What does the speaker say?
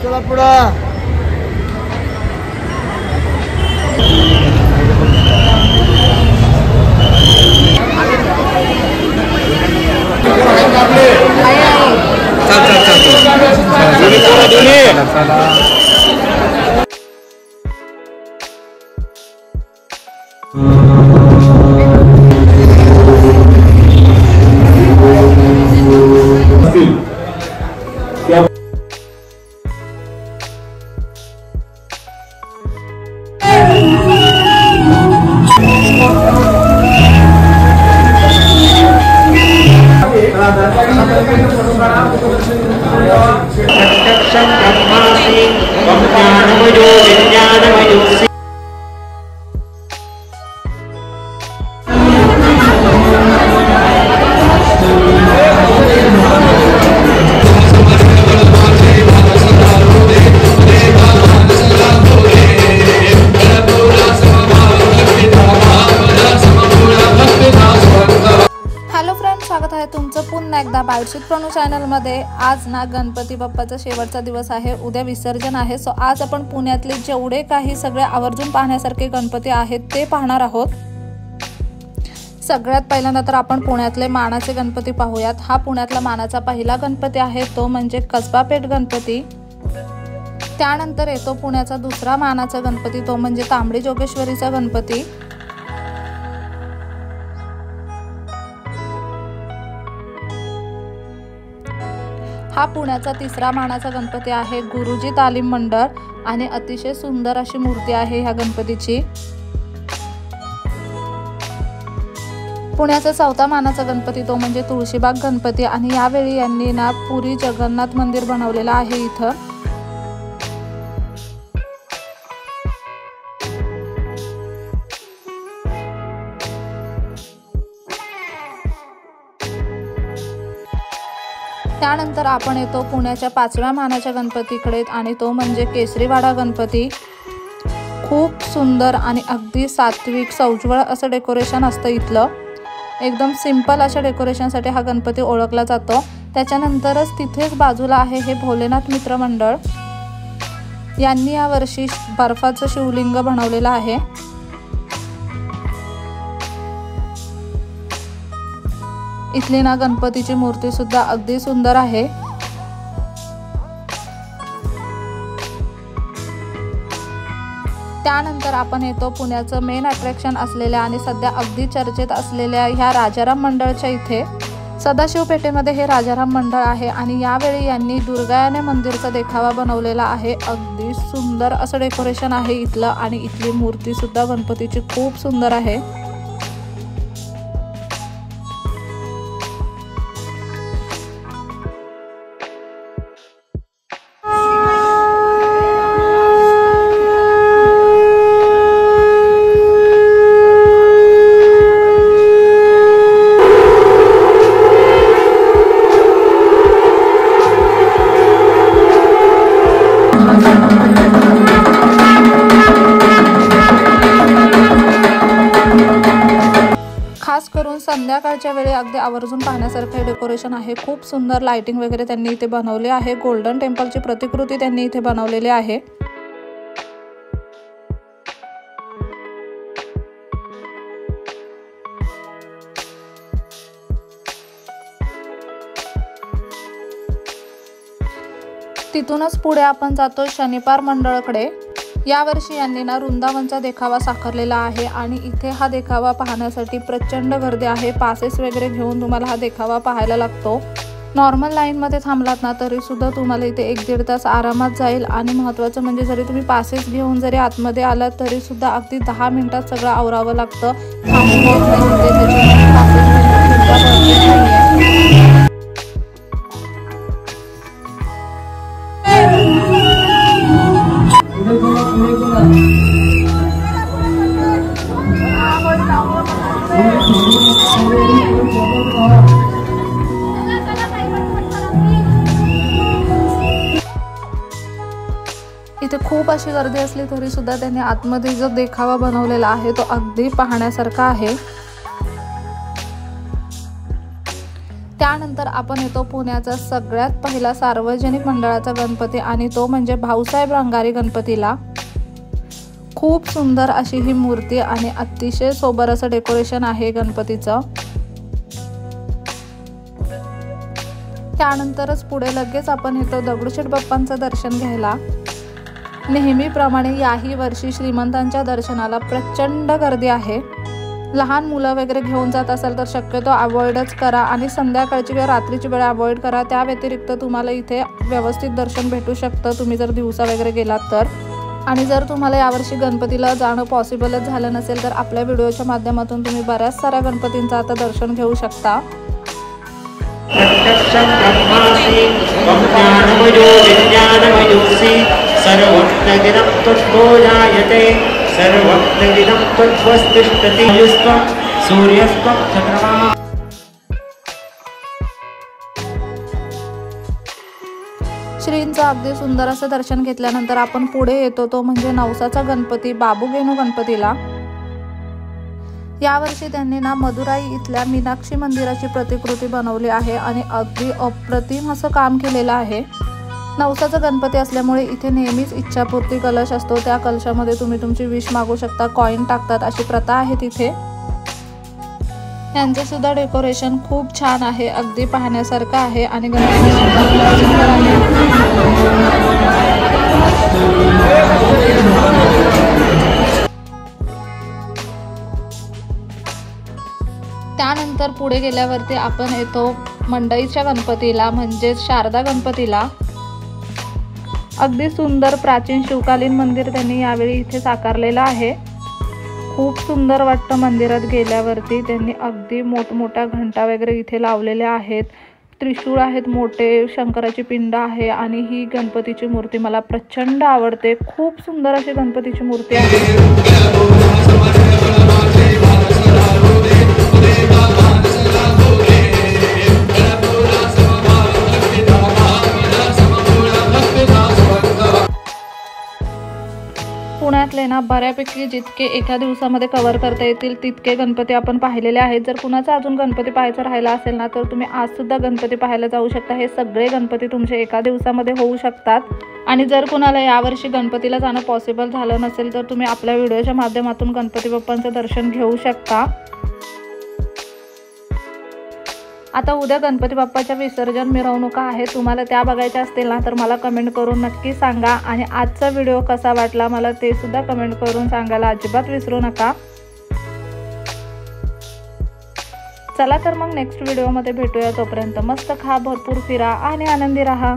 चला पुढं. स्वागत आहे तुमचं पुन्हा एकदा बालशीत प्रणू चॅनलमध्ये. आज ना गणपती बाप्पाचा शेवटचा दिवस आहे, उद्या विसर्जन आहे. सो आज आपण पुण्यातले जेवढे काही सगळे आवर्जून पाहण्यासारखे गणपती आहेत ते पाहणार आहोत. सगळ्यात पहिल्यांदा तर आपण पुण्यातले मानाचे गणपती पाहूयात. हा पुण्यातला मानाचा पहिला गणपती आहे, तो म्हणजे कसबा पेठ गणपती. त्यानंतर येतो पुण्याचा दुसरा मानाचा गणपती, तो म्हणजे तांबडी जोगेश्वरीचा गणपती. हा पुण्याचा तिसरा मानाचा गणपती आहे, गुरुजी तालीम मंडळ, आणि अतिशय सुंदर अशी मूर्ती आहे ह्या गणपतीची. पुण्याचा चौथा मानाचा गणपती तो म्हणजे तुळशीबाग गणपती, आणि यावेळी यांनी ना पुरी जगन्नाथ मंदिर बनवलेलं आहे इथं. त्यानंतर आपण येतो पुण्याच्या पाचव्या मानाच्या गणपतीकडे, आणि तो म्हणजे केसरीवाडा गणपती. खूप सुंदर आणि अगदी सात्विक सौज्वळ असं डेकोरेशन असतं इथलं. एकदम सिंपल अशा डेकोरेशनसाठी हा गणपती ओळखला जातो. त्याच्यानंतरच तिथेच बाजूला आहे हे भोलेनाथ मित्र मंडळ. यांनी यावर्षी बर्फाचं शिवलिंग बनवलेलं आहे. इथली ना गणपतीची मूर्ती सुद्धा अगदी सुंदर आहे. त्यानंतर आपण येतो पुण्याचं मेन अट्रॅक्शन असलेल्या आणि सध्या अगदी चर्चेत असलेल्या ह्या राजाराम मंडळच्या इथे. सदाशिव पेठेमध्ये हे राजाराम मंडळ आहे, आणि यावेळी यांनी दुर्गायाने मंदिरचा देखावा बनवलेला आहे. अगदी सुंदर असं डेकोरेशन आहे इथलं, आणि इथली मूर्ती सुद्धा गणपतीची खूप सुंदर आहे. खास करून संध्याकाळच्या वेळी अगदी आवर्जून पाहण्यासारखे डेकोरेशन आहे. खूप सुंदर लाइटिंग वगैरे त्यांनी इथे बनवली आहे. गोल्डन टेम्पलची प्रतिकृती त्यांनी इथे बनवलेली आहे. तिथूनच पुढे आपण जातो शनिपार मंडळकडे. यावर्षी यांनी ना वृंदावनचा देखावा साकारलेला आहे, आणि इथे हा देखावा पाहण्यासाठी प्रचंड गर्दी आहे. पासेस वगैरे घेऊन तुम्हाला हा देखावा पाहायला लागतो. नॉर्मल लाईनमध्ये थांबलात ना तरीसुद्धा तुम्हाला इथे 1-1.5 तास आरामात जाईल. आणि महत्त्वाचं म्हणजे जरी तुम्ही पासेस घेऊन जरी आतमध्ये आलात तरीसुद्धा अगदी 10 मिनिटात सगळं आवरावं लागतं. इथे खूप अशी गर्दी असली तरी सुद्धा त्यांनी आतमध्ये जो देखावा बनवलेला आहे तो अगदी पाहण्यासारखा आहे. त्यानंतर आपण येतो पुण्याचा सगळ्यात पहिला सार्वजनिक मंडळाचा गणपती आणि तो म्हणजे भाऊसाहेब रंगारी गणपतीला। खूप सुंदर अशी ही मूर्ती आणि अतिशय सोबर असं डेकोरेशन आहे गणपतीचं। त्यानंतरच पुढे लगेच आपण येतो दगडूशेठ बाप्पांचं दर्शन घ्यायला। नेहमीप्रमाणे याही वर्षी श्रीमंतांच्या दर्शनाला प्रचंड गर्दी आहे। लहान मुलं वगैरे घेऊन जात असाल तर शक्यतो अवॉइडच करा आणि संध्याकाळची किंवा रात्रीची वेळ अवॉइड करा। त्या व्यतिरिक्त तुम्हाला इथे व्यवस्थित दर्शन भेटू शकतं तुम्ही जर दिवसा वगैरे गेलात तर। आणि जर तुम्हाला यावर्षी गणपतीला जाणं पॉसिबलच झालं नसेल तर आपल्या व्हिडिओच्या माध्यमातून तुम्ही बऱ्याच साऱ्या गणपतींचं आता दर्शन घेऊ शकता। श्रींचं अगदी सुंदर असं दर्शन घेतल्यानंतर आपण पुढे येतो तो म्हणजे नवसाचा गणपती बाबूगेनू गणपतीला। यावर्षी त्यांनी ना मदुराई इथल्या मीनाक्षी मंदिराची प्रतिकृती बनवली आहे आणि अगदी अप्रतिम असं काम केलेलं आहे। नवसाचा गणपती असल्यामुळे इथे नेहमीच इच्छापूर्ती कलश असतो, त्या कलशामध्ये तुम्ही तुमची विश मागू शकता, कॉइन टाकतात, अशी प्रथा आहे तिथे। यांचे सुद्धा डेकोरेशन खूप छान आहे, अगदी पाहण्यासारखं आहे आणि गणपती सुंदर आहे। त्यानंतर पुढे गेल्यावरती आपण येतो मंडईच्या गणपतीला म्हणजेच शारदा गणपतीला। अगदी सुंदर प्राचीन शिवकालीन मंदिर त्यांनी यावेळी इथे साकारलेलं आहे। खूप सुंदर वाटतं मंदिरात गेल्यावरती। त्यांनी अगदी मोठमोठ्या घंटा वगैरे इथे लावलेल्या आहेत, त्रिशूळ आहेत मोठे, शंकराची पिंड आहे आणि ही गणपतीची मूर्ती मला प्रचंड आवडते। खूप सुंदर अशी गणपतीची मूर्ती आहे। पुण्यातले ना बऱ्यापैकी जितके एका दिवसामध्ये कव्हर करता येतील तितके गणपती आपण पाहिलेले आहेत। जर कुणाचा अजून गणपती पाहायचा राहिला असेल ना तर तुम्ही आज सुद्धा गणपती पाहायला जाऊ शकता। हे सगळे गणपती तुमचे एका दिवसामध्ये होऊ शकतात। आणि जर कुणाला यावर्षी गणपतीला जाणं पॉसिबल झालं नसेल तर तुम्ही आपल्या व्हिडिओच्या माध्यमातून गणपती बाप्पांचं दर्शन घेऊ शकता। आता उद्या गणपती बाप्पाच्या विसर्जन मिरवणुका आहेत, तुम्हाला त्या बघायच्या असतील ना तर मला कमेंट करून नक्की सांगा आणि आजचा व्हिडिओ कसा वाटला मला ते सुद्धा कमेंट करून सांगायला अजिबात विसरू नका। चला तर मग नेक्स्ट व्हिडिओमध्ये भेटूया, तोपर्यंत मस्त खा, भरपूर फिरा आणि आनंदी राहा।